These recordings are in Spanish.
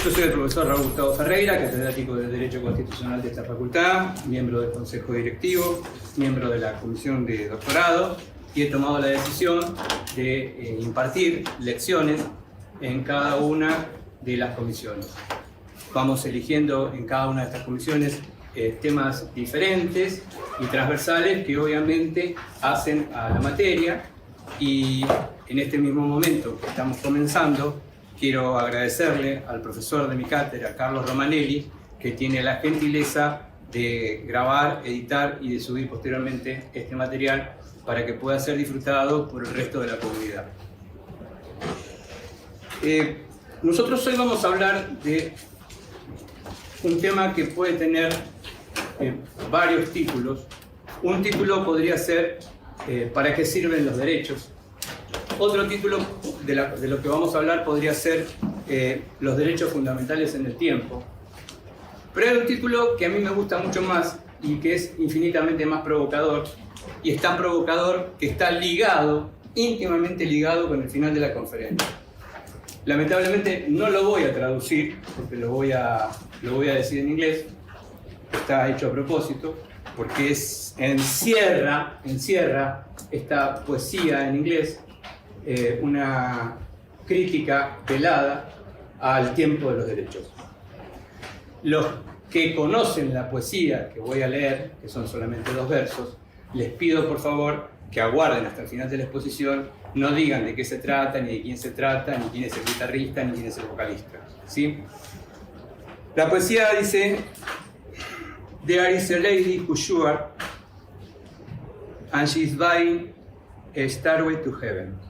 Yo soy el profesor Raúl Gustavo Ferreira, catedrático de Derecho Constitucional de esta facultad, miembro del Consejo Directivo, miembro de la Comisión de Doctorado, y he tomado la decisión de impartir lecciones en cada una de las comisiones. Vamos eligiendo en cada una de estas comisiones temas diferentes y transversales que obviamente hacen a la materia, y en este mismo momento que estamos comenzando, quiero agradecerle al profesor de mi cátedra, Carlos Romanelli, que tiene la gentileza de grabar, editar y de subir posteriormente este material para que pueda ser disfrutado por el resto de la comunidad. Nosotros hoy vamos a hablar de un tema que puede tener varios títulos. Un título podría ser ¿para qué sirven los derechos? Otro título de lo que vamos a hablar podría ser los derechos fundamentales en el tiempo. Pero hay un título que a mí me gusta mucho más y que es infinitamente más provocador, y es tan provocador que está ligado, íntimamente ligado con el final de la conferencia. Lamentablemente no lo voy a traducir porque lo voy a decir en inglés. Está hecho a propósito porque encierra esta poesía en inglés una crítica velada al tiempo de los derechos. Los que conocen la poesía que voy a leer, que son solamente 2 versos, les pido por favor que aguarden hasta el final de la exposición, no digan de qué se trata, ni de quién se trata, ni quién es el guitarrista, ni quién es el vocalista, ¿sí? La poesía dice: There is a lady who's sure, and she's buying a stairway to heaven.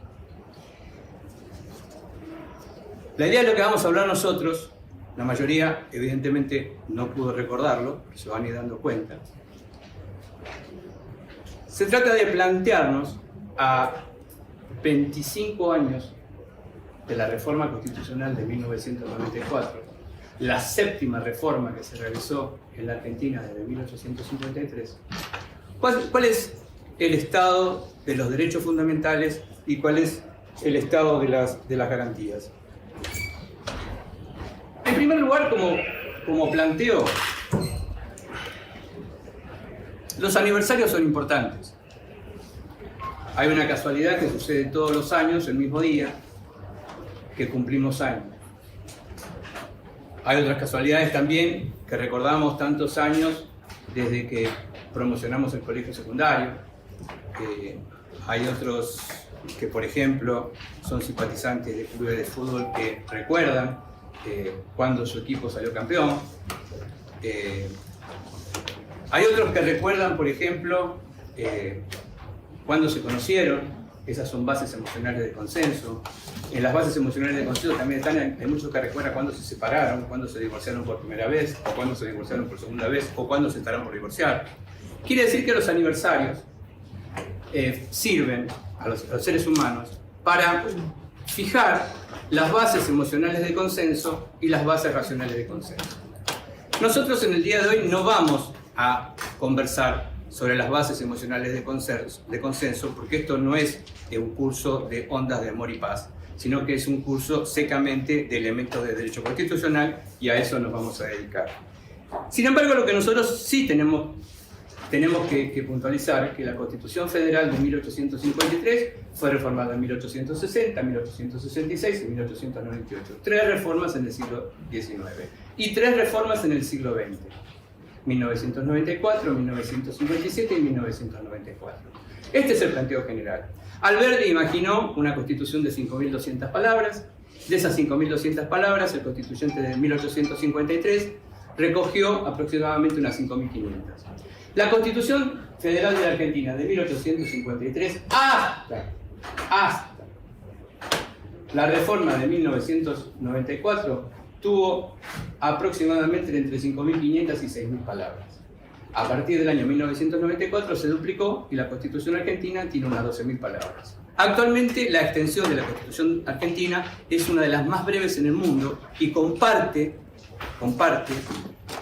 La idea de lo que vamos a hablar nosotros, la mayoría evidentemente no pudo recordarlo, pero se van a ir dando cuenta. Se trata de plantearnos a 25 años de la reforma constitucional de 1994, la 7ª reforma que se realizó en la Argentina desde 1853, ¿cuál es el estado de los derechos fundamentales y cuál es el estado de las garantías? En primer lugar, como planteo, los aniversarios son importantes. Hay una casualidad que sucede todos los años, el mismo día que cumplimos años. Hay otras casualidades también que recordamos tantos años desde que promocionamos el colegio secundario. Hay otros que, por ejemplo, son simpatizantes de clubes de fútbol que recuerdan cuando su equipo salió campeón. Hay otros que recuerdan, por ejemplo, cuando se conocieron. Esas son bases emocionales de consenso. En las bases emocionales de consenso también hay muchos que recuerdan cuando se separaron, cuando se divorciaron por primera vez, o cuando se divorciaron por segunda vez, o cuando se estarán por divorciar. Quiere decir que los aniversarios sirven a los seres humanos para fijar las bases emocionales de consenso y las bases racionales de consenso. Nosotros en el día de hoy no vamos a conversar sobre las bases emocionales de consenso, porque esto no es un curso de ondas de amor y paz, sino que es un curso secamente de elementos de derecho constitucional, y a eso nos vamos a dedicar. Sin embargo, lo que nosotros sí tenemos que puntualizar es que la Constitución Federal de 1853 fue reformada en 1860, 1866 y 1898. 3 reformas en el siglo XIX y 3 reformas en el siglo XX. 1994, 1957 y 1994. Este es el planteo general. Alberti imaginó una constitución de 5.200 palabras. De esas 5.200 palabras, el constituyente de 1853 recogió aproximadamente unas 5.500. La Constitución Federal de la Argentina de 1853 hasta la reforma de 1994 tuvo aproximadamente entre 5.500 y 6.000 palabras. A partir del año 1994 se duplicó y la Constitución argentina tiene unas 12.000 palabras. Actualmente la extensión de la Constitución argentina es una de las más breves en el mundo y comparte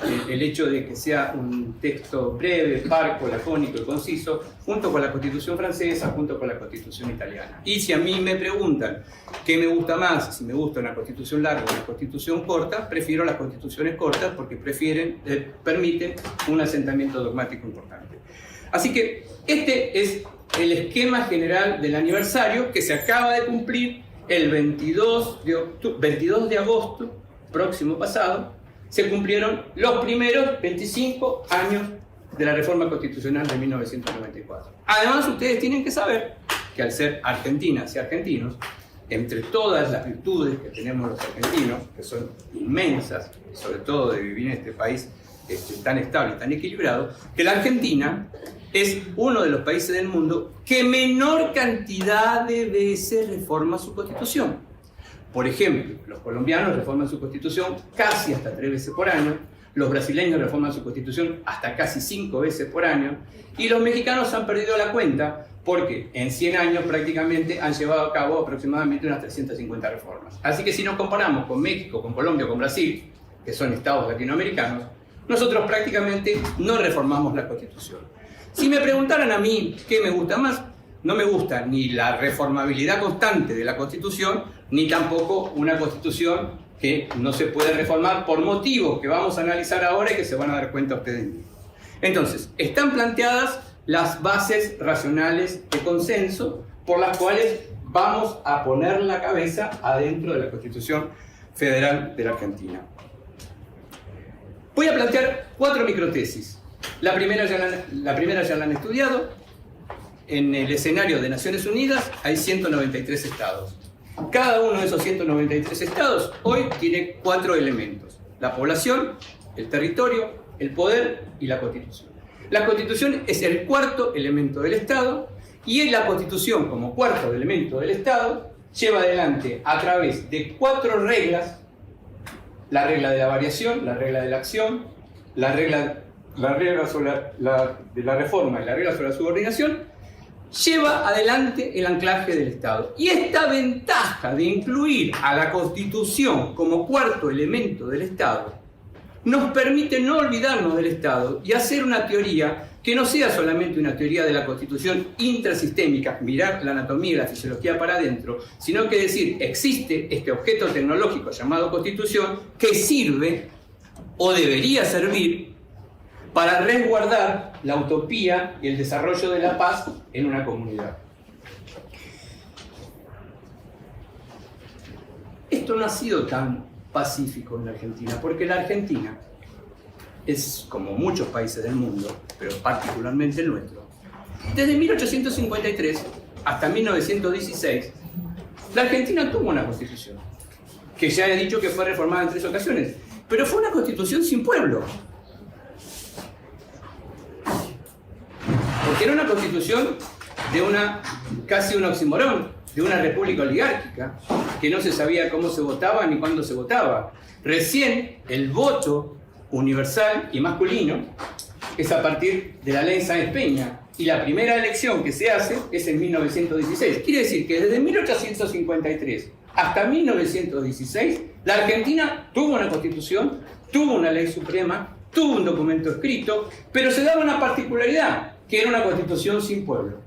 el hecho de que sea un texto breve, parco, lacónico y conciso, junto con la Constitución francesa, junto con la Constitución italiana. Y si a mí me preguntan qué me gusta más, si me gusta una Constitución larga o una Constitución corta, prefiero las Constituciones cortas porque permiten un asentamiento dogmático importante. Así que este es el esquema general del aniversario que se acaba de cumplir el 22 de agosto próximo pasado. Se cumplieron los primeros 25 años de la reforma constitucional de 1994. Además, ustedes tienen que saber que al ser argentinas y argentinos, entre todas las virtudes que tenemos los argentinos, que son inmensas, sobre todo de vivir en este país tan estable y tan equilibrado, que la Argentina es uno de los países del mundo que menor cantidad de veces reforma su constitución. Por ejemplo, los colombianos reforman su constitución casi hasta 3 veces por año, los brasileños reforman su constitución hasta casi 5 veces por año, y los mexicanos han perdido la cuenta porque en 100 años prácticamente han llevado a cabo aproximadamente unas 350 reformas. Así que si nos comparamos con México, con Colombia, con Brasil, que son estados latinoamericanos, nosotros prácticamente no reformamos la constitución. Si me preguntaran a mí qué me gusta más, no me gusta ni la reformabilidad constante de la Constitución, ni tampoco una Constitución que no se puede reformar por motivos que vamos a analizar ahora y que se van a dar cuenta ustedes mismos. Entonces, están planteadas las bases racionales de consenso por las cuales vamos a poner la cabeza adentro de la Constitución Federal de la Argentina. Voy a plantear 4 microtesis. La primera ya la han estudiado. En el escenario de Naciones Unidas hay 193 estados. Cada uno de esos 193 estados hoy tiene 4 elementos: la población, el territorio, el poder y la Constitución. La Constitución es el 4º elemento del Estado, y la Constitución, como 4º elemento del Estado, lleva adelante a través de 4 reglas: la regla de la variación, la regla de la acción, la regla de la reforma y la regla sobre la subordinación. Lleva adelante el anclaje del Estado. Y esta ventaja de incluir a la Constitución como 4º elemento del Estado nos permite no olvidarnos del Estado y hacer una teoría que no sea solamente una teoría de la Constitución intrasistémica, mirar la anatomía y la fisiología para adentro, sino que decir, existe este objeto tecnológico llamado Constitución que sirve o debería servir para resguardar la utopía y el desarrollo de la paz en una comunidad. Esto no ha sido tan pacífico en la Argentina, porque la Argentina es, como muchos países del mundo, pero particularmente el nuestro, desde 1853 hasta 1916, la Argentina tuvo una constitución, que ya he dicho que fue reformada en 3 ocasiones, pero fue una constitución sin pueblo. Porque era una constitución de casi un oxímoron, de una república oligárquica, que no se sabía cómo se votaba ni cuándo se votaba. Recién el voto universal y masculino es a partir de la ley Sáenz Peña, y la primera elección que se hace es en 1916. Quiere decir que desde 1853 hasta 1916, la Argentina tuvo una constitución, tuvo una ley suprema, tuvo un documento escrito, pero se daba una particularidad, que era una constitución sin pueblo.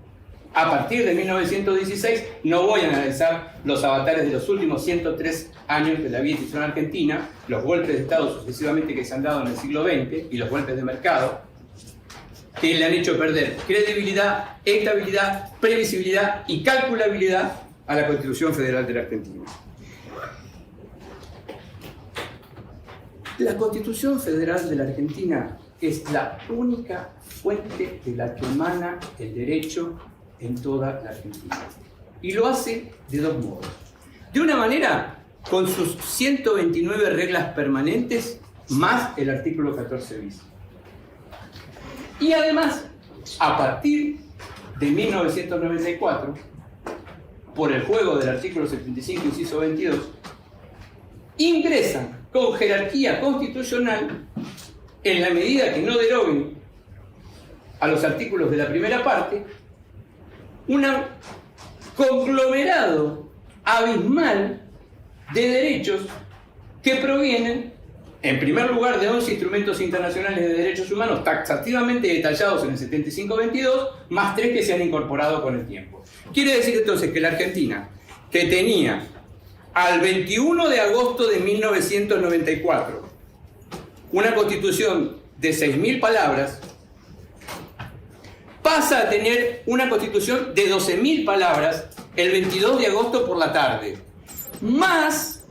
A partir de 1916, no voy a analizar los avatares de los últimos 103 años de la vida institucional argentina, los golpes de Estado sucesivamente que se han dado en el siglo XX y los golpes de mercado, que le han hecho perder credibilidad, estabilidad, previsibilidad y calculabilidad a la Constitución Federal de la Argentina. La Constitución Federal de la Argentina es la única fuente de la que emana el derecho en toda la Argentina. Y lo hace de 2 modos. De una manera, con sus 129 reglas permanentes, más el artículo 14 bis. Y además, a partir de 1994, por el juego del artículo 75, inciso 22, ingresan con jerarquía constitucional, en la medida que no deroguen a los artículos de la primera parte, un conglomerado abismal de derechos que provienen en primer lugar, de 11 instrumentos internacionales de derechos humanos taxativamente detallados en el 75-22, más 3 que se han incorporado con el tiempo. Quiere decir entonces que la Argentina, que tenía al 21 de agosto de 1994 una constitución de 6.000 palabras, pasa a tener una constitución de 12.000 palabras el 22 de agosto por la tarde, más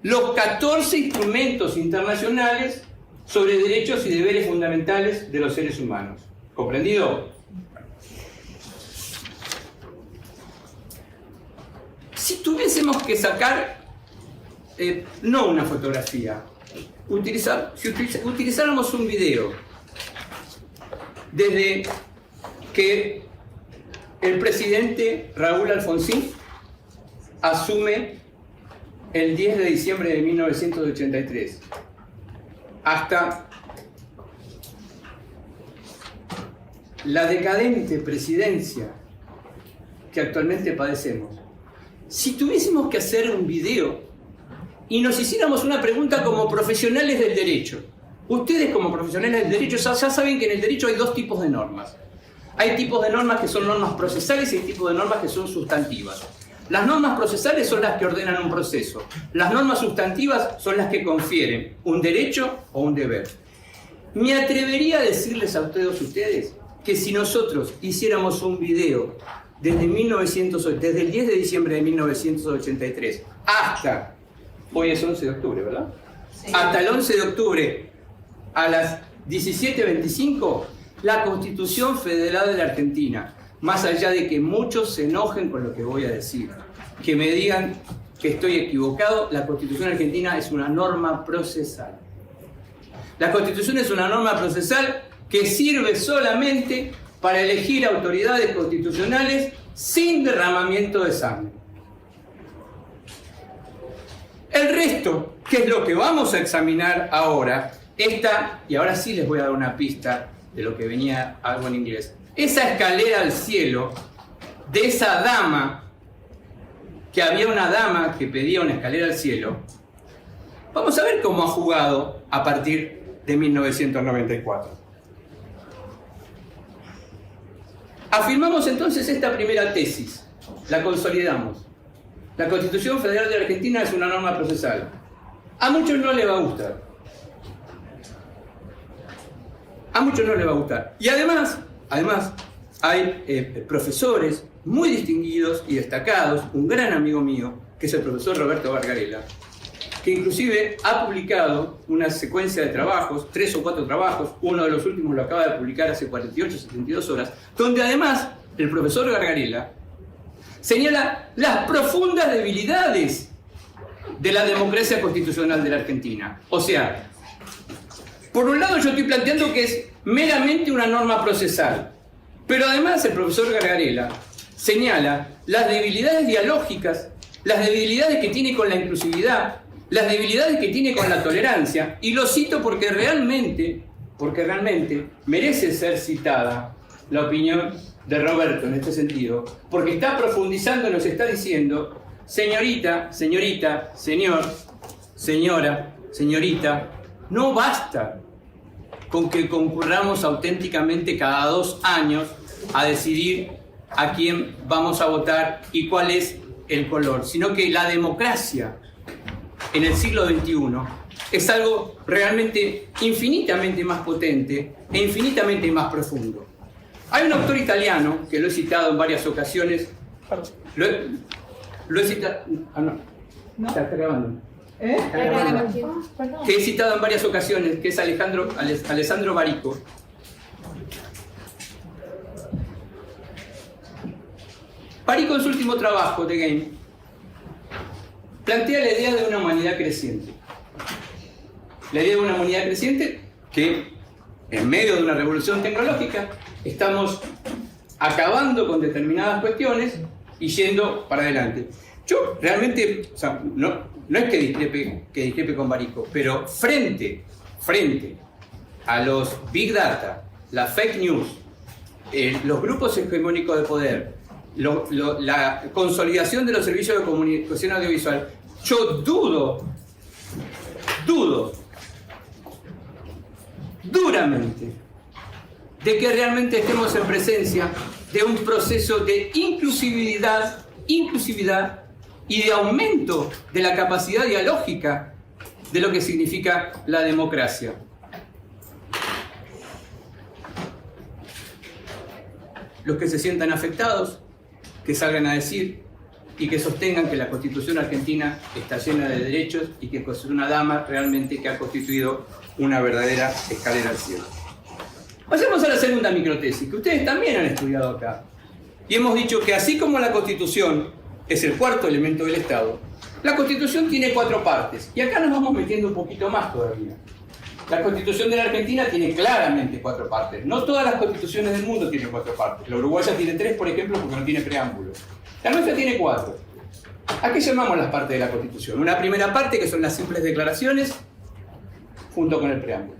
los 14 instrumentos internacionales sobre derechos y deberes fundamentales de los seres humanos. ¿Comprendido? Si tuviésemos que sacar, no una fotografía, si utilizáramos un video, desde que el presidente Raúl Alfonsín asume el 10 de diciembre de 1983 hasta la decadente presidencia que actualmente padecemos, si tuviésemos que hacer un video y nos hiciéramos una pregunta como profesionales del derecho, ustedes como profesionales del derecho ya saben que en el derecho hay dos tipos de normas. Hay tipos de normas que son normas procesales y hay tipos de normas que son sustantivas. Las normas procesales son las que ordenan un proceso. Las normas sustantivas son las que confieren un derecho o un deber. Me atrevería a decirles a ustedes que si nosotros hiciéramos un video desde el 10 de diciembre de 1983 hasta, hoy es 11 de octubre, ¿verdad? Sí. Hasta el 11 de octubre a las 17:25, la Constitución Federal de la Argentina, más allá de que muchos se enojen con lo que voy a decir, que me digan que estoy equivocado, la Constitución argentina es una norma procesal. La Constitución es una norma procesal que sirve solamente para elegir autoridades constitucionales sin derramamiento de sangre. El resto, que es lo que vamos a examinar ahora, y ahora sí les voy a dar una pista de lo que venía algo en inglés, esa escalera al cielo de esa dama, que había una dama que pedía una escalera al cielo, vamos a ver cómo ha jugado a partir de 1994. Afirmamos entonces esta primera tesis, la consolidamos. La Constitución Federal de la Argentina es una norma procesal. A muchos no les va a gustar. A muchos no les va a gustar. Y además hay profesores muy distinguidos y destacados, un gran amigo mío, que es el profesor Roberto Bargarella, que inclusive ha publicado una secuencia de trabajos, 3 o 4 trabajos, uno de los últimos lo acaba de publicar hace 48 o 72 horas, donde además el profesor Bargarella señala las profundas debilidades de la democracia constitucional de la Argentina. O sea, por un lado yo estoy planteando que es meramente una norma procesal, pero además el profesor Bargarella señala las debilidades dialógicas, las debilidades que tiene con la inclusividad, las debilidades que tiene con la tolerancia, y lo cito porque realmente merece ser citada la opinión de Roberto en este sentido, porque está profundizando y nos está diciendo, señorita, señor, señora, señorita, no basta con que concurramos auténticamente cada 2 años a decidir a quién vamos a votar y cuál es el color, sino que la democracia en el siglo XXI es algo realmente infinitamente más potente e infinitamente más profundo. Hay un autor italiano que lo he citado en varias ocasiones. Lo he citado. No. Está grabando. Que he citado en varias ocasiones, que es Alessandro Barico. Barico, en su último trabajo, The Game, plantea la idea de una humanidad creciente. La idea de una humanidad creciente que, en medio de una revolución tecnológica, estamos acabando con determinadas cuestiones y yendo para adelante. Yo realmente, no es que discrepe con Barico, pero frente a los Big Data, la fake news, los grupos hegemónicos de poder, la consolidación de los servicios de comunicación audiovisual, yo dudo dudo duramente de que realmente estemos en presencia de un proceso de inclusividad y de aumento de la capacidad dialógica de lo que significa la democracia. Los que se sientan afectados, que salgan a decir y que sostengan que la Constitución argentina está llena de derechos y que es una dama realmente que ha constituido una verdadera escalera al cielo. Pasemos a la segunda microtesis, que ustedes también han estudiado acá. Y hemos dicho que así como la Constitución es el cuarto elemento del Estado, la Constitución tiene 4 partes. Y acá nos vamos metiendo un poquito más todavía. La Constitución de la Argentina tiene claramente 4 partes. No todas las constituciones del mundo tienen 4 partes. La uruguaya tiene 3, por ejemplo, porque no tiene preámbulo. La nuestra tiene 4. ¿A qué llamamos las partes de la Constitución? Una primera parte, que son las simples declaraciones, junto con el preámbulo.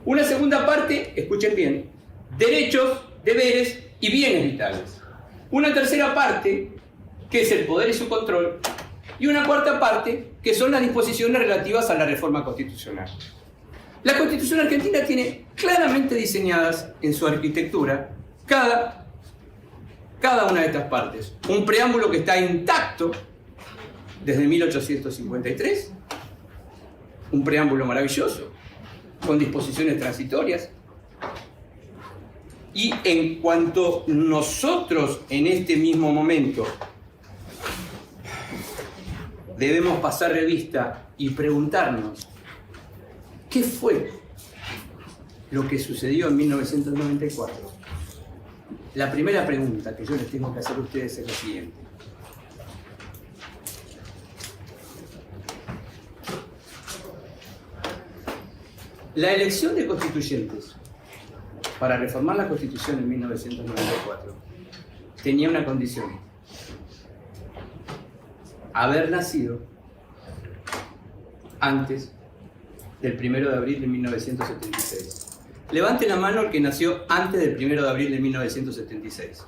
Una segunda parte, escuchen bien, derechos, deberes y bienes vitales. Una tercera parte, que es el poder y su control. Y una cuarta parte, que son las disposiciones relativas a la reforma constitucional. La Constitución argentina tiene claramente diseñadas en su arquitectura cada una de estas partes. Un preámbulo que está intacto desde 1853, un preámbulo maravilloso, con disposiciones transitorias. Y en cuanto nosotros en este mismo momento debemos pasar revista y preguntarnos ¿qué fue lo que sucedió en 1994? La primera pregunta que yo les tengo que hacer a ustedes es la siguiente. La elección de constituyentes para reformar la Constitución en 1994 tenía una condición: haber nacido antes del 1 de abril de 1976. Levante la mano el que nació antes del 1 de abril de 1976.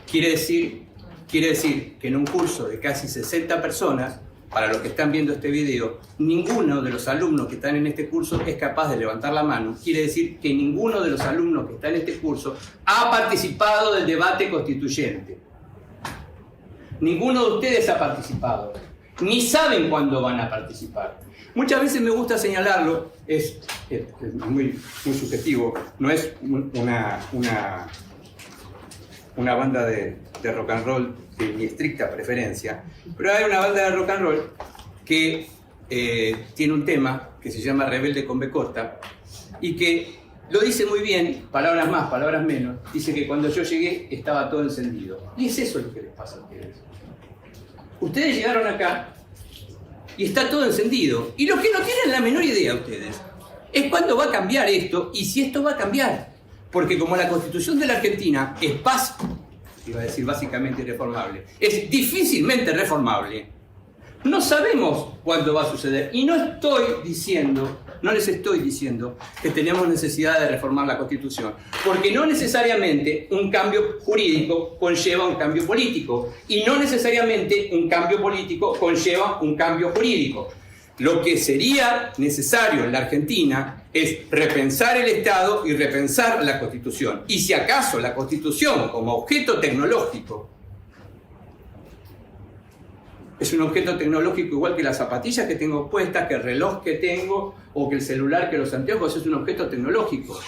Quiere decir que en un curso de casi 60 personas, para los que están viendo este video, ninguno de los alumnos que están en este curso es capaz de levantar la mano. Quiere decir que ninguno de los alumnos que están en este curso ha participado del debate constituyente. Ninguno de ustedes ha participado, ni saben cuándo van a participar. Muchas veces me gusta señalarlo, es muy subjetivo, no es una banda de rock and roll de mi estricta preferencia, pero hay una banda de rock and roll que tiene un tema que se llama Rebelde con B corta y que lo dice muy bien, palabras más, palabras menos. Dice que cuando yo llegué estaba todo encendido. Y es eso lo que les pasa a ustedes. Ustedes llegaron acá y está todo encendido. Y lo que no tienen la menor idea ustedes es cuándo va a cambiar esto y si esto va a cambiar. Porque como la Constitución de la Argentina es iba a decir básicamente irreformable, es difícilmente reformable, no sabemos cuándo va a suceder. Y no les estoy diciendo que tenemos necesidad de reformar la Constitución, porque no necesariamente un cambio jurídico conlleva un cambio político, y no necesariamente un cambio político conlleva un cambio jurídico. Lo que sería necesario en la Argentina es repensar el Estado y repensar la Constitución. Y si acaso la Constitución como objeto tecnológico es un objeto tecnológico igual que las zapatillas que tengo puestas, que el reloj que tengo, o que el celular, que los anteojos, es un objeto tecnológico.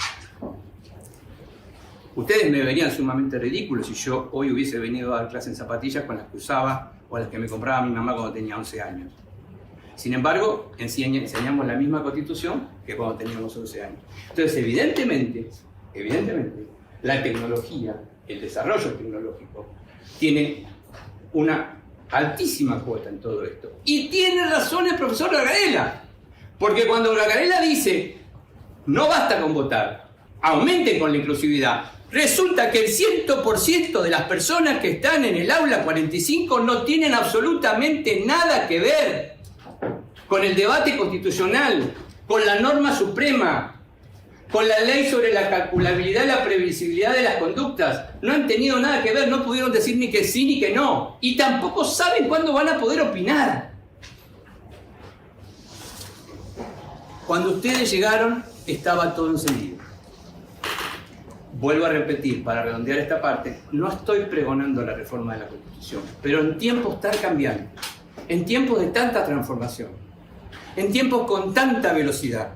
Ustedes me verían sumamente ridículos si yo hoy hubiese venido a dar clases en zapatillas con las que usaba o las que me compraba mi mamá cuando tenía 11 años. Sin embargo, enseñamos la misma Constitución que cuando teníamos 11 años. Entonces, evidentemente, la tecnología, el desarrollo tecnológico, tiene una altísima cuota en todo esto. Y tiene razón el profesor Gargarella, porque cuando Gargarella dice no basta con votar, aumenten con la inclusividad, resulta que el 100% de las personas que están en el aula 45 no tienen absolutamente nada que ver con el debate constitucional, con la norma suprema, con la ley sobre la calculabilidad y la previsibilidad de las conductas. No han tenido nada que ver, no pudieron decir ni que sí ni que no. Y tampoco saben cuándo van a poder opinar. Cuando ustedes llegaron, estaba todo encendido. Vuelvo a repetir, para redondear esta parte, no estoy pregonando la reforma de la Constitución, pero en tiempos tan cambiantes, en tiempos de tanta transformación, en tiempos con tanta velocidad,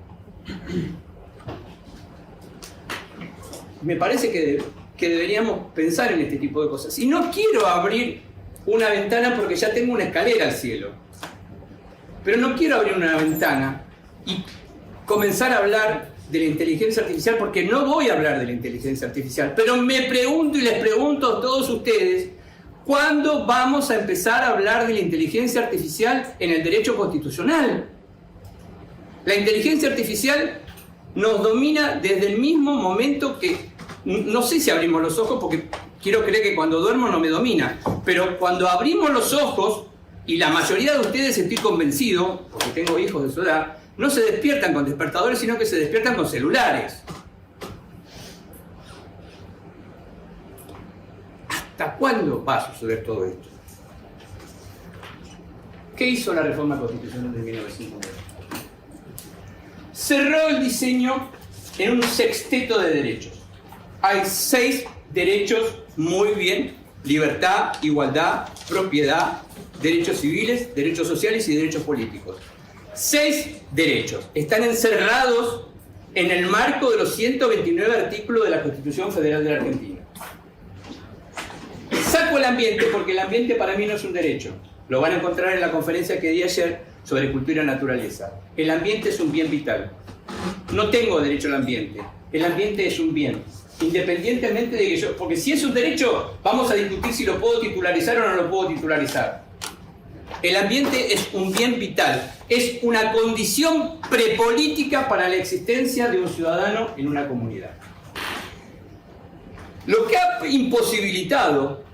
me parece que deberíamos pensar en este tipo de cosas. Y no quiero abrir una ventana porque ya tengo una escalera al cielo. Pero no quiero abrir una ventana y comenzar a hablar de la inteligencia artificial, porque no voy a hablar de la inteligencia artificial. Pero me pregunto y les pregunto a todos ustedes, ¿cuándo vamos a empezar a hablar de la inteligencia artificial en el derecho constitucional? La inteligencia artificial nos domina desde el mismo momento que, no sé si abrimos los ojos, porque quiero creer que cuando duermo no me domina, pero cuando abrimos los ojos, y la mayoría de ustedes, estoy convencido, porque tengo hijos de su edad, no se despiertan con despertadores, sino que se despiertan con celulares. ¿Hasta cuándo va a suceder todo esto? ¿Qué hizo la reforma constitucional de 1990? Cerró el diseño en un sexteto de derechos. Hay 6 derechos muy bien: libertad, igualdad, propiedad, derechos civiles, derechos sociales y derechos políticos. 6 derechos. Están encerrados en el marco de los 129 artículos de la Constitución Federal de la Argentina. Saco el ambiente porque el ambiente para mí no es un derecho. Lo van a encontrar en la conferencia que di ayer sobre cultura y naturaleza. El ambiente es un bien vital. No tengo derecho al ambiente. El ambiente es un bien. Independientemente de que yo... Porque si es un derecho, vamos a discutir si lo puedo titularizar o no lo puedo titularizar. El ambiente es un bien vital. Es una condición prepolítica para la existencia de un ciudadano en una comunidad. Lo que ha imposibilitado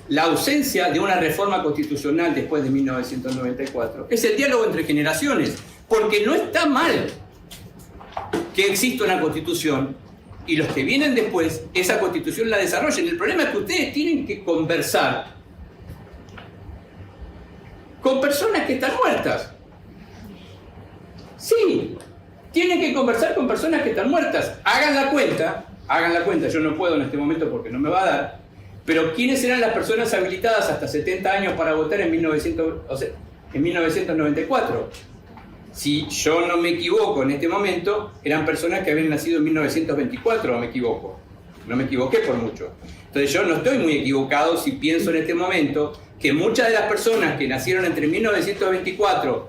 la ausencia de una reforma constitucional después de 1994 es el diálogo entre generaciones, porque no está mal que exista una constitución y los que vienen después esa constitución la desarrollen. El problema es que ustedes tienen que conversar con personas que están muertas. Sí, tienen que conversar con personas que están muertas. Hagan la cuenta, yo no puedo en este momento porque no me va a dar, pero ¿quiénes eran las personas habilitadas hasta 70 años para votar en 1994? Si yo no me equivoco en este momento, eran personas que habían nacido en 1924, ¿o me equivoco? No me equivoqué por mucho. Entonces yo no estoy muy equivocado si pienso en este momento que muchas de las personas que nacieron entre 1924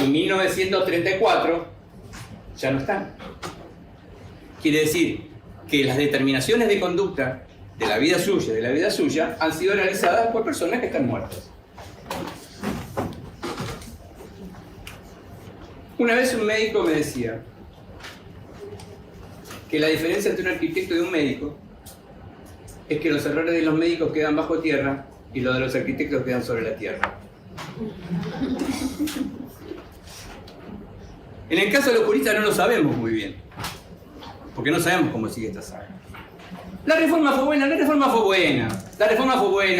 y 1934 ya no están. Quiere decir que las determinaciones de conducta de la vida suya, han sido realizadas por personas que están muertas. Una vez un médico me decía que la diferencia entre un arquitecto y un médico es que los errores de los médicos quedan bajo tierra y los de los arquitectos quedan sobre la tierra. En el caso de los juristas no lo sabemos muy bien, porque no sabemos cómo sigue esta saga. La reforma fue buena,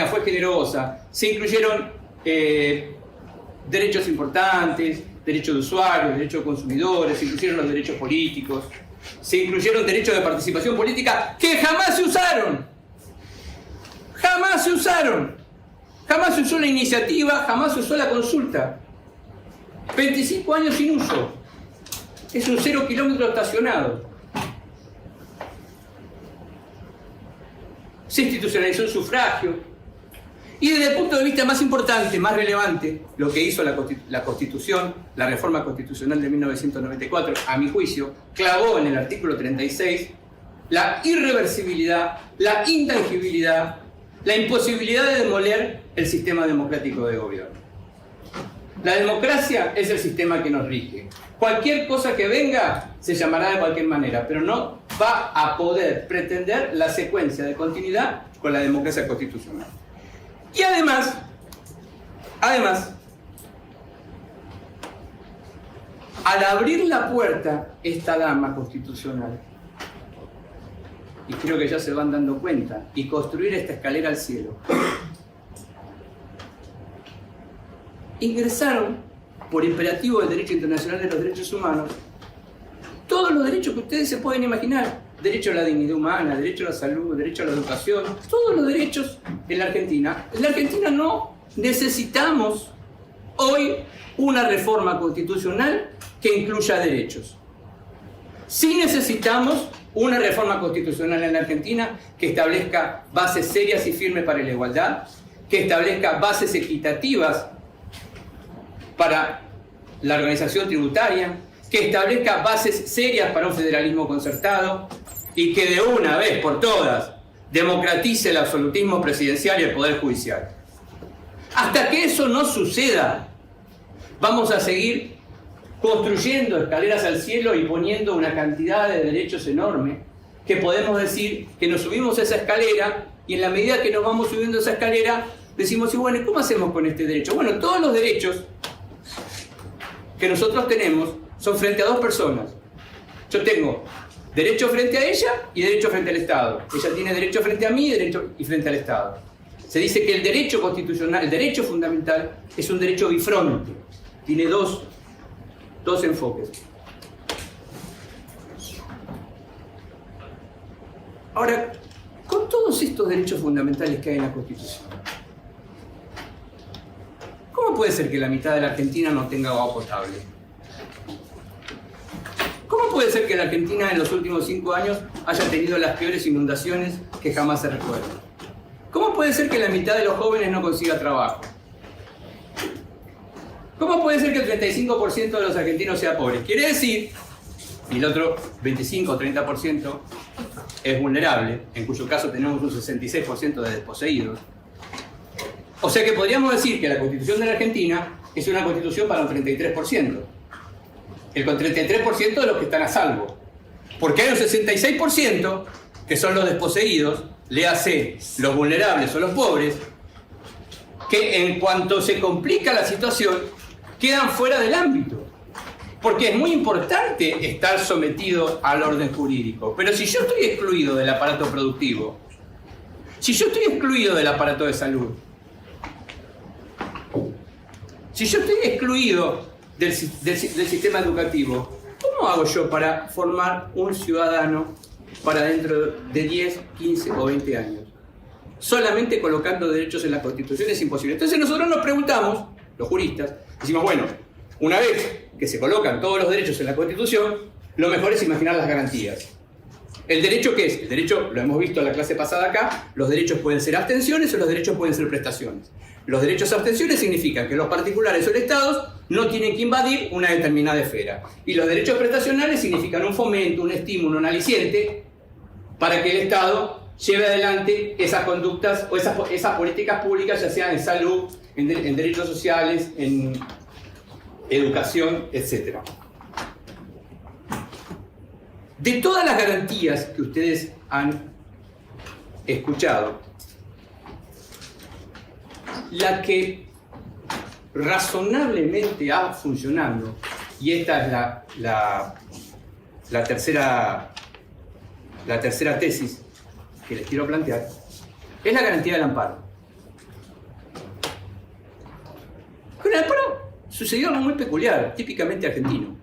fue generosa, se incluyeron derechos importantes, derechos de usuarios, derechos de consumidores, se incluyeron los derechos políticos, se incluyeron derechos de participación política que jamás se usaron. Jamás se usaron. Jamás se usó la iniciativa, jamás se usó la consulta. 25 años sin uso. Es un 0 kilómetro estacionado. Se institucionalizó el sufragio. Y desde el punto de vista más importante, más relevante, lo que hizo la Constitución, la reforma constitucional de 1994, a mi juicio, clavó en el artículo 36 la irreversibilidad, la intangibilidad, la imposibilidad de demoler el sistema democrático de gobierno. La democracia es el sistema que nos rige. Cualquier cosa que venga se llamará de cualquier manera, pero no va a poder pretender la secuencia de continuidad con la democracia constitucional. Y además, al abrir la puerta esta dama constitucional, y creo que ya se van dando cuenta, y construir esta escalera al cielo, ingresaron por imperativo del derecho internacional de los derechos humanos, todos los derechos que ustedes se pueden imaginar. Derecho a la dignidad humana, derecho a la salud, derecho a la educación, todos los derechos en la Argentina. En la Argentina no necesitamos hoy una reforma constitucional que incluya derechos. Sí necesitamos una reforma constitucional en la Argentina que establezca bases serias y firmes para la igualdad, que establezca bases equitativas para la organización tributaria, que establezca bases serias para un federalismo concertado y que de una vez por todas democratice el absolutismo presidencial y el poder judicial. Hasta que eso no suceda, vamos a seguir construyendo escaleras al cielo y poniendo una cantidad de derechos enorme que podemos decir que nos subimos a esa escalera y en la medida que nos vamos subiendo a esa escalera decimos, y bueno, ¿cómo hacemos con este derecho? Bueno, todos los derechos que nosotros tenemos son frente a dos personas. Yo tengo derecho frente a ella y derecho frente al Estado. Ella tiene derecho frente a mí y frente al Estado. Se dice que el derecho constitucional, el derecho fundamental, es un derecho bifronte. Tiene dos enfoques. Ahora, con todos estos derechos fundamentales que hay en la Constitución, ¿cómo puede ser que la mitad de la Argentina no tenga agua potable? ¿Cómo puede ser que la Argentina en los últimos 5 años haya tenido las peores inundaciones que jamás se recuerdan? ¿Cómo puede ser que la mitad de los jóvenes no consiga trabajo? ¿Cómo puede ser que el 35% de los argentinos sea pobre? Quiere decir, y el otro 25 o 30% es vulnerable, en cuyo caso tenemos un 66% de desposeídos. O sea que podríamos decir que la Constitución de la Argentina es una Constitución para un 33%. El 33% de los que están a salvo. Porque hay un 66% que son los desposeídos, léase los vulnerables o los pobres, que en cuanto se complica la situación, quedan fuera del ámbito. Porque es muy importante estar sometido al orden jurídico. Pero si yo estoy excluido del aparato productivo, si yo estoy excluido del aparato de salud, si yo estoy excluido del sistema educativo, ¿cómo hago yo para formar un ciudadano para dentro de 10, 15 o 20 años? Solamente colocando derechos en la Constitución es imposible. Entonces nosotros nos preguntamos, los juristas, decimos, bueno, una vez que se colocan todos los derechos en la Constitución, lo mejor es imaginar las garantías. ¿El derecho qué es? El derecho, lo hemos visto en la clase pasada acá, los derechos pueden ser abstenciones o los derechos pueden ser prestaciones. Los derechos abstenciones significan que los particulares o el Estado no tienen que invadir una determinada esfera. Y los derechos prestacionales significan un fomento, un estímulo, un aliciente para que el Estado lleve adelante esas conductas o esas políticas públicas, ya sean en salud, en derechos sociales, en educación, etc. De todas las garantías que ustedes han escuchado, la que razonablemente ha funcionado, y esta es la tercera tesis que les quiero plantear, es la garantía del amparo. Con el amparo sucedió algo muy peculiar, típicamente argentino.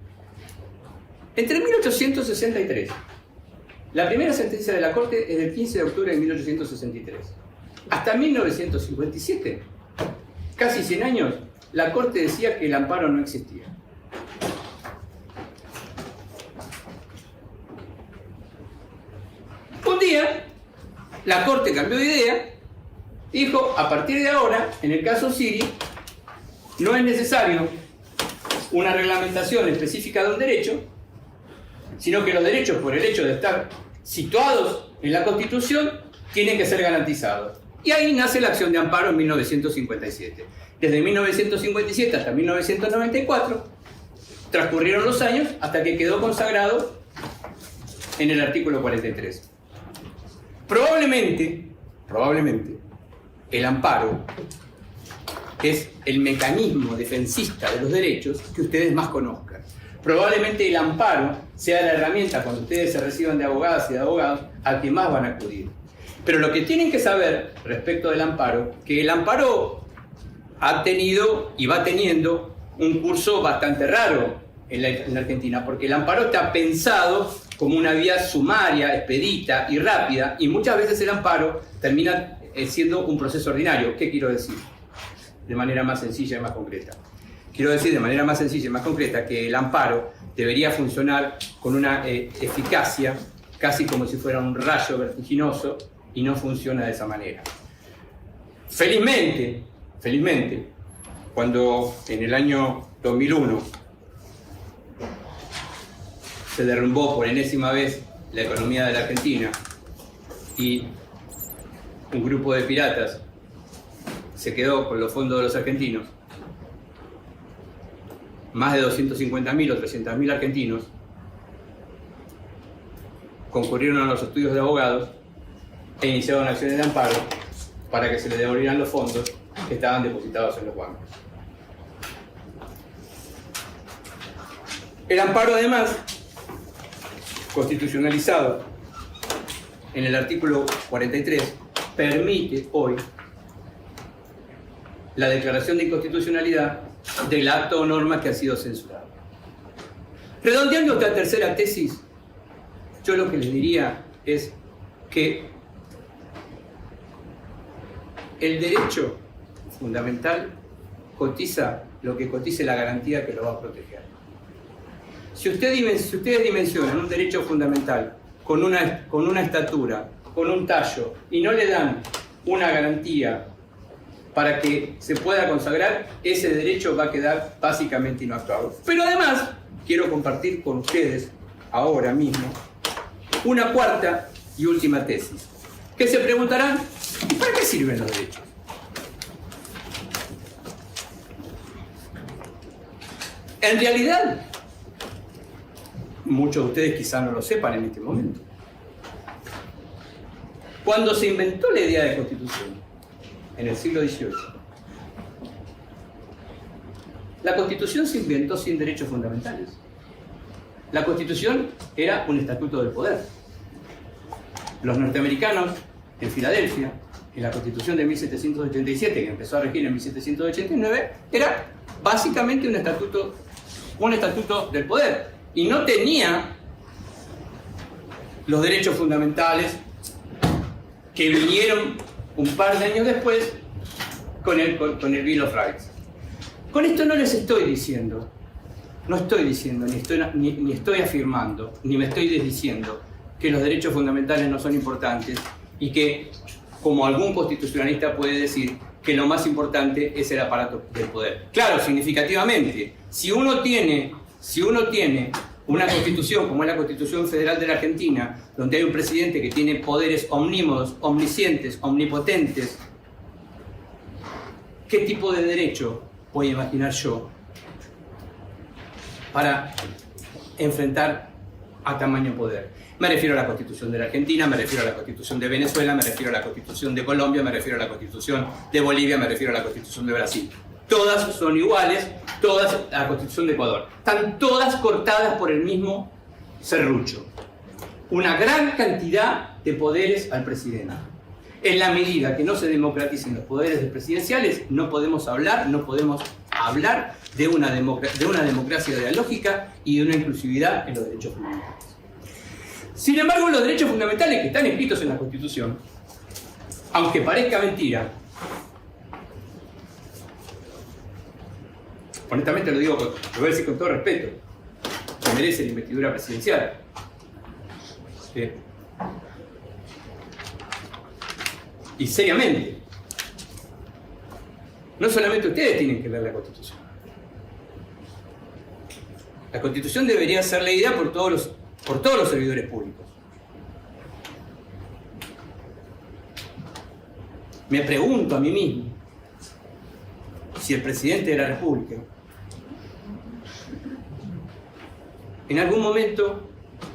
Entre 1863, la primera sentencia de la Corte es del 15 de octubre de 1863, hasta 1957, casi 100 años, la Corte decía que el amparo no existía. Un día, la Corte cambió de idea y dijo, a partir de ahora, en el caso Siri, no es necesario una reglamentación específica de un derecho, sino que los derechos, por el hecho de estar situados en la Constitución, tienen que ser garantizados. Y ahí nace la acción de amparo en 1957. Desde 1957 hasta 1994, transcurrieron los años hasta que quedó consagrado en el artículo 43. Probablemente, el amparo es el mecanismo defensista de los derechos que ustedes más conozcan. Probablemente el amparo sea la herramienta, cuando ustedes se reciban de abogadas y de abogados, al que más van a acudir. Pero lo que tienen que saber respecto del amparo, que el amparo ha tenido y va teniendo un curso bastante raro en la Argentina, porque el amparo está pensado como una vía sumaria, expedita y rápida, y muchas veces el amparo termina siendo un proceso ordinario. ¿Qué quiero decir? De manera más sencilla y más concreta. Quiero decir de manera más sencilla y más concreta que el amparo debería funcionar con una eficacia casi como si fuera un rayo vertiginoso, y no funciona de esa manera. Felizmente, cuando en el año 2001 se derrumbó por enésima vez la economía de la Argentina y un grupo de piratas se quedó con los fondos de los argentinos, más de 250.000 o 300.000 argentinos concurrieron a los estudios de abogados e iniciaron acciones de amparo para que se les devolvieran los fondos que estaban depositados en los bancos. El amparo, además, constitucionalizado en el artículo 43, permite hoy la declaración de inconstitucionalidad del acto o norma que ha sido censurado. Redondeando esta tercera tesis, yo lo que les diría es que el derecho fundamental cotiza lo que cotice la garantía que lo va a proteger. Si ustedes dimensionan un derecho fundamental con una estatura, con un tallo, y no le dan una garantía para que se pueda consagrar, ese derecho va a quedar básicamente inactuado. Pero además, quiero compartir con ustedes, ahora mismo, una cuarta y última tesis, que se preguntarán, ¿y para qué sirven los derechos? En realidad, muchos de ustedes quizás no lo sepan en este momento. Cuando se inventó la idea de constitución, en el siglo XVIII, la constitución se inventó sin derechos fundamentales. La constitución era un estatuto del poder. Los norteamericanos, en Filadelfia, en la constitución de 1787, que empezó a regir en 1789, era básicamente un estatuto del poder. Y no tenía los derechos fundamentales que vinieron un par de años después con el Bill of Rights. Con esto no les estoy diciendo, ni estoy afirmando, ni me estoy desdiciendo que los derechos fundamentales no son importantes y que, como algún constitucionalista puede decir, que lo más importante es el aparato del poder. Claro, significativamente, si uno tiene una constitución como es la Constitución Federal de la Argentina, donde hay un presidente que tiene poderes omnímodos, omniscientes, omnipotentes, ¿qué tipo de derecho voy a imaginar yo para enfrentar a tamaño poder? Me refiero a la Constitución de la Argentina, me refiero a la Constitución de Venezuela, me refiero a la Constitución de Colombia, me refiero a la Constitución de Bolivia, me refiero a la Constitución de Brasil. Todas son iguales, todas a la Constitución de Ecuador. Están todas cortadas por el mismo serrucho. Una gran cantidad de poderes al presidente. En la medida que no se democraticen los poderes presidenciales, no podemos hablar de una democracia dialógica y de una inclusividad en los derechos fundamentales. Sin embargo, los derechos fundamentales que están escritos en la Constitución, aunque parezca mentira, honestamente lo digo, lo voy a decir con todo respeto, que merece la investidura presidencial. ¿Sí? Y seriamente, no solamente ustedes tienen que leer la Constitución. La Constitución debería ser leída por todos los servidores públicos. Me pregunto a mí mismo si el presidente de la República en algún momento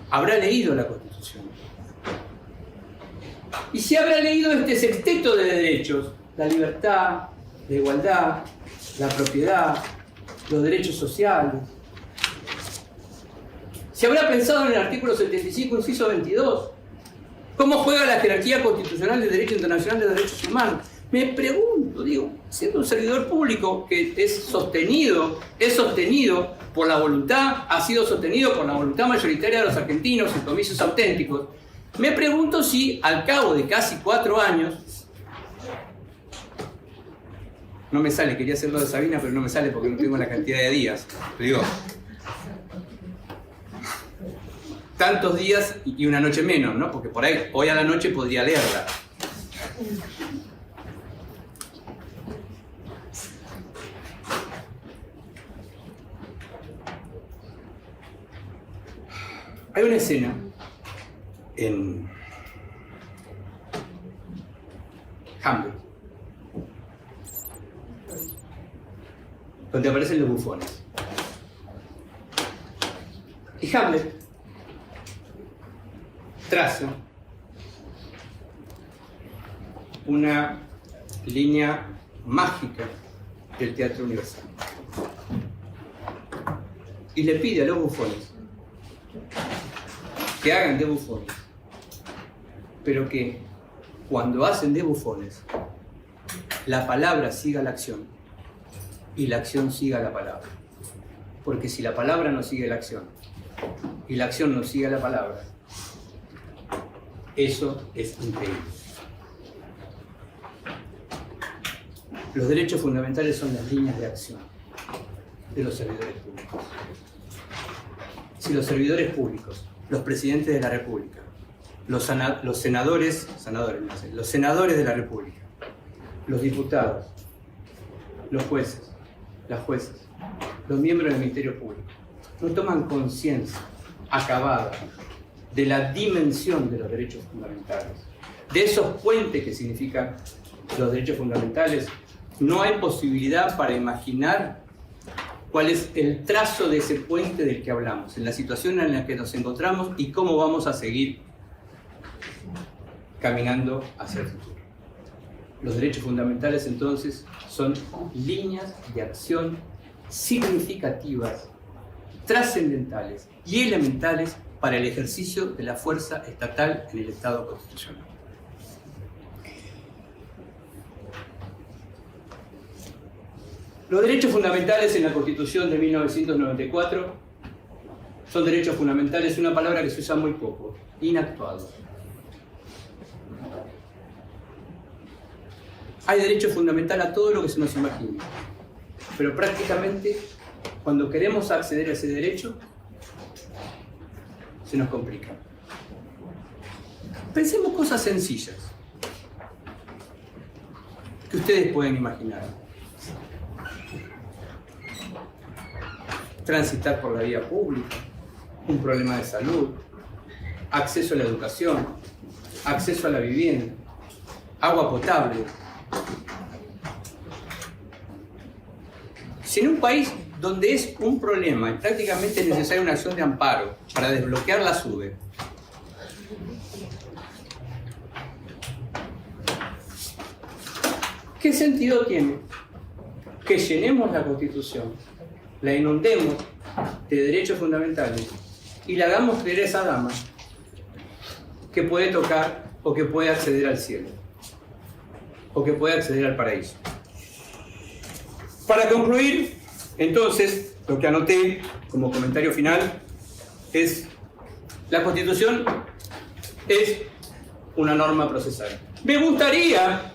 habrá leído la Constitución. Y si habrá leído este sexteto de derechos: la libertad, la igualdad, la propiedad, los derechos sociales. Si habrá pensado en el artículo 75, inciso 22, cómo juega la jerarquía constitucional del derecho internacional de los derechos humanos. Me pregunto, digo, siendo un servidor público que es sostenido por la voluntad, ha sido sostenido por la voluntad mayoritaria de los argentinos en comicios auténticos, me pregunto si al cabo de casi 4 años, no me sale, quería hacerlo de Sabina, pero no me sale porque no tengo la cantidad de días, digo, tantos días y una noche menos, ¿no? Porque por ahí, hoy a la noche podría leerla. Hay una escena en Hamlet donde aparecen los bufones. Y Hamlet traza una línea mágica del teatro universal y le pide a los bufones que hagan de bufones, pero que cuando hacen de bufones la palabra siga la acción y la acción siga la palabra, porque si la palabra no sigue la acción y la acción no sigue la palabra, eso es increíble. Los derechos fundamentales son las líneas de acción de los servidores públicos. Si los servidores públicos, los presidentes de la República, los senadores de la República, los diputados, los jueces, las juezas, los miembros del Ministerio Público, no toman conciencia acabada de la dimensión de los derechos fundamentales, de esos puentes que significan los derechos fundamentales, no hay posibilidad para imaginar cuál es el trazo de ese puente del que hablamos, en la situación en la que nos encontramos y cómo vamos a seguir caminando hacia el futuro. Los derechos fundamentales, entonces, son líneas de acción significativas, trascendentales y elementales para el ejercicio de la fuerza estatal en el Estado constitucional. Los derechos fundamentales en la Constitución de 1994 son derechos fundamentales, una palabra que se usa muy poco, inactuados. Hay derecho fundamental a todo lo que se nos imagine, pero prácticamente cuando queremos acceder a ese derecho se nos complica. Pensemos cosas sencillas que ustedes pueden imaginar. Transitar por la vía pública, un problema de salud, acceso a la educación, acceso a la vivienda, agua potable. Si en un país donde es un problema y prácticamente es necesaria una acción de amparo para desbloquear la SUBE, ¿qué sentido tiene que llenemos la Constitución, la inundemos de derechos fundamentales y le hagamos creer a esa dama que puede tocar o que puede acceder al cielo o que puede acceder al paraíso? Para concluir, entonces, lo que anoté como comentario final es: la Constitución es una norma procesal. Me gustaría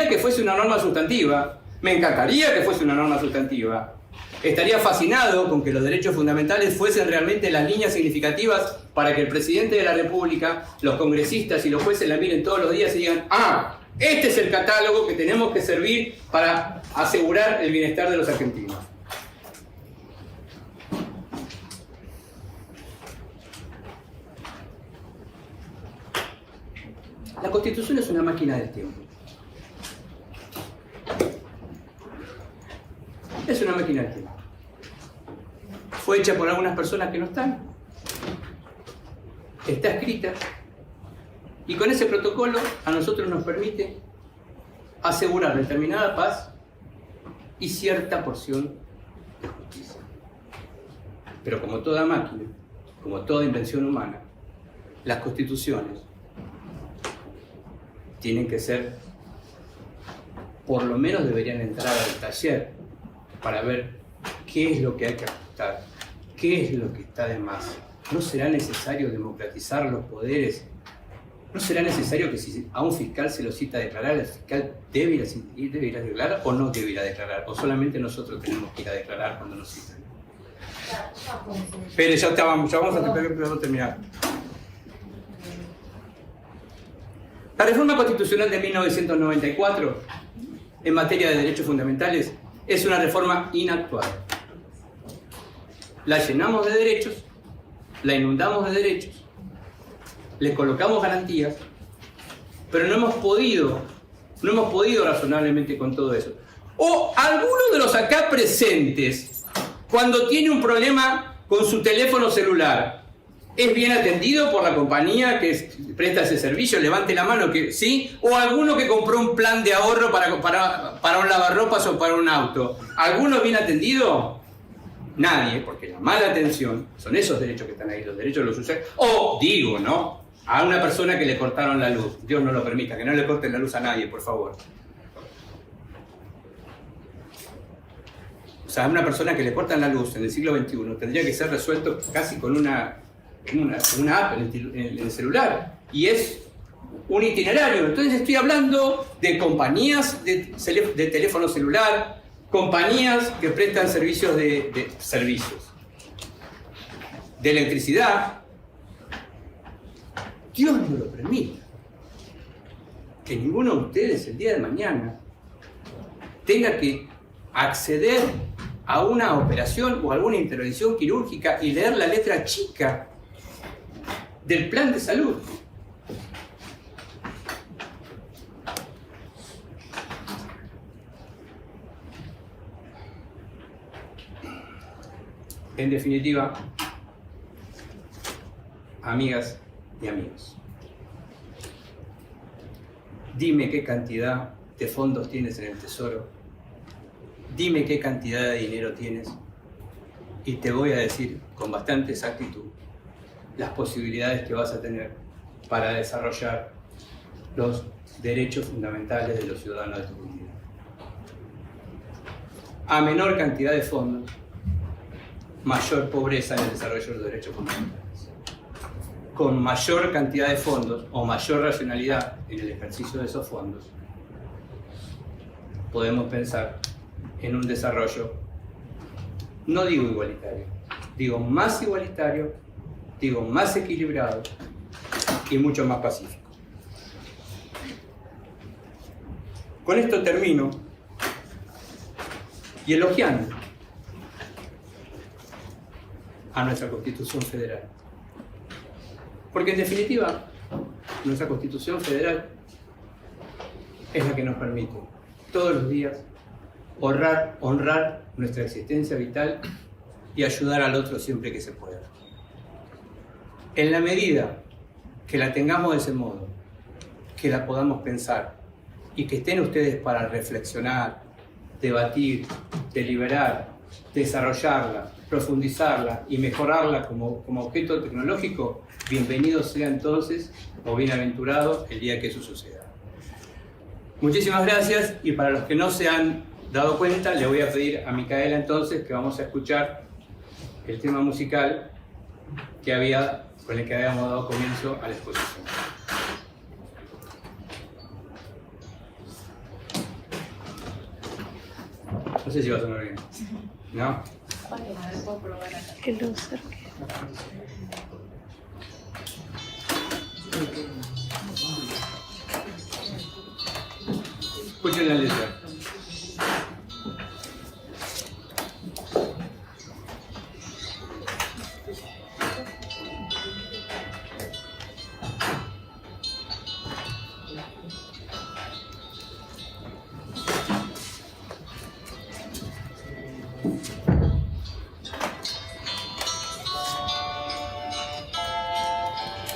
que fuese una norma sustantiva, me encantaría que fuese una norma sustantiva. Estaría fascinado con que los derechos fundamentales fuesen realmente las líneas significativas para que el presidente de la República, los congresistas y los jueces la miren todos los días y digan: ah, este es el catálogo que tenemos que servir para asegurar el bienestar de los argentinos. La Constitución es una máquina del tiempo. Es una máquina del tiempo. Fue hecha por algunas personas que no están. Está escrita. Y con ese protocolo a nosotros nos permite asegurar determinada paz y cierta porción de justicia. Pero como toda máquina, como toda invención humana, las constituciones tienen que ser por lo menos deberían entrar al taller para ver qué es lo que hay que ajustar, qué es lo que está de más. ¿No será necesario democratizar los poderes? ¿No será necesario que si a un fiscal se lo cita a declarar, el fiscal debe ir a declarar o no debe ir a declarar? ¿O solamente nosotros tenemos que ir a declarar cuando nos citan? Pero ya vamos a terminar. La reforma constitucional de 1994 en materia de derechos fundamentales es una reforma inactual. La llenamos de derechos, la inundamos de derechos, le colocamos garantías, pero no hemos podido razonablemente con todo eso. O alguno de los acá presentes, cuando tiene un problema con su teléfono celular, ¿es bien atendido por la compañía que presta ese servicio? Levante la mano que sí. O alguno que compró un plan de ahorro para un lavarropas o para un auto. ¿Alguno es bien atendido? Nadie, porque la mala atención son esos derechos que están ahí, los derechos de los usuarios. O digo, ¿no? A una persona que le cortaron la luz. Dios no lo permita, que no le corten la luz a nadie, por favor. O sea, a una persona que le cortan la luz en el siglo XXI tendría que ser resuelto casi con una app en el celular, y es un itinerario. Entonces estoy hablando de compañías de teléfono celular, compañías que prestan servicios de electricidad. Dios no lo permita que ninguno de ustedes el día de mañana tenga que acceder a una operación o alguna intervención quirúrgica y leer la letra chica del plan de salud. En definitiva, amigas y amigos, dime qué cantidad de fondos tienes en el Tesoro, dime qué cantidad de dinero tienes y te voy a decir con bastante exactitud las posibilidades que vas a tener para desarrollar los derechos fundamentales de los ciudadanos de tu comunidad. A menor cantidad de fondos, mayor pobreza en el desarrollo de los derechos fundamentales. Con mayor cantidad de fondos o mayor racionalidad en el ejercicio de esos fondos, podemos pensar en un desarrollo, no digo igualitario, digo más igualitario, digo más equilibrado y mucho más pacífico. Con esto termino y elogiando a nuestra Constitución Federal. Porque en definitiva, nuestra Constitución Federal es la que nos permite todos los días honrar nuestra existencia vital y ayudar al otro siempre que se pueda. En la medida que la tengamos de ese modo, que la podamos pensar y que estén ustedes para reflexionar, debatir, deliberar, desarrollarla, profundizarla y mejorarla como objeto tecnológico, bienvenido sea entonces o bienaventurado el día que eso suceda. Muchísimas gracias, y para los que no se han dado cuenta, le voy a pedir a Micaela entonces que vamos a escuchar el tema musical con el que habíamos dado comienzo a la exposición. No sé si va a sonar bien. ¿No? Que lo acerque. Escuchen la letra.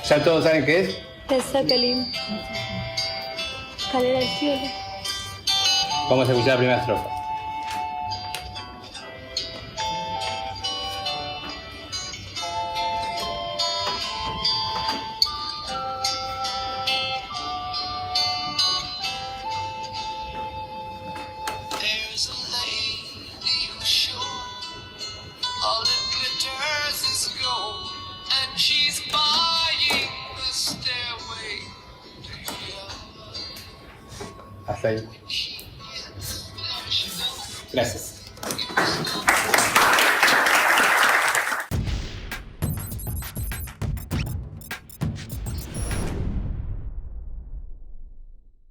¿Ya todos saben qué es? Es Zeppelin. Escalera al cielo. Vamos a escuchar la primera estrofa. Hasta ahí. Gracias.